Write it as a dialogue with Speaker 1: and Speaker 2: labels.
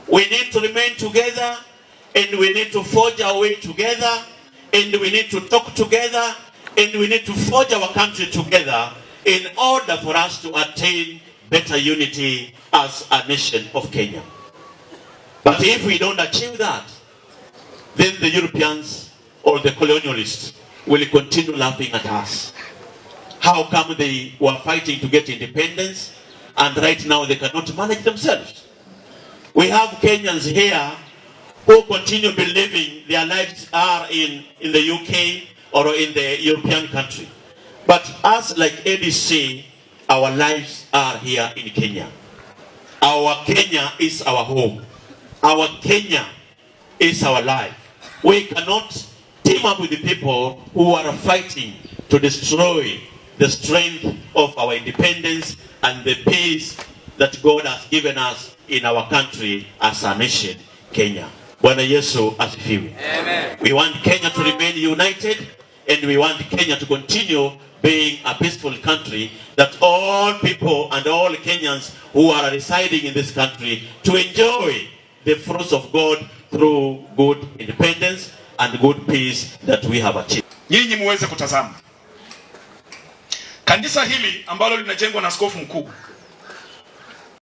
Speaker 1: We need to remain together, and we need to forge our way together, and we need to talk together, and we need to forge our country together in order for us to attain better unity as a nation of Kenya. But if we don't achieve that, then the Europeans or the colonialists will continue laughing at us. How come they were fighting to get independence and right now they cannot manage themselves? We have Kenyans here who continue believing their lives are in the UK or in the European country. But us, like ADC, our lives are here in Kenya. Our Kenya is our home. Our Kenya is our life. We cannot team up with the people who are fighting to destroy the strength of our independence and the peace that God has given us in our country as a nation, Kenya. Bwana Yesu asifiwe. Amen. We want Kenya to remain united, and we want Kenya to continue being a peaceful country, that all people and all Kenyans who are residing in this country to enjoy the fruits of God through good independence and good peace that we have achieved.
Speaker 2: Nyinyi muweze kutazama kanisa hili ambalo linajengwa na askofu mkuu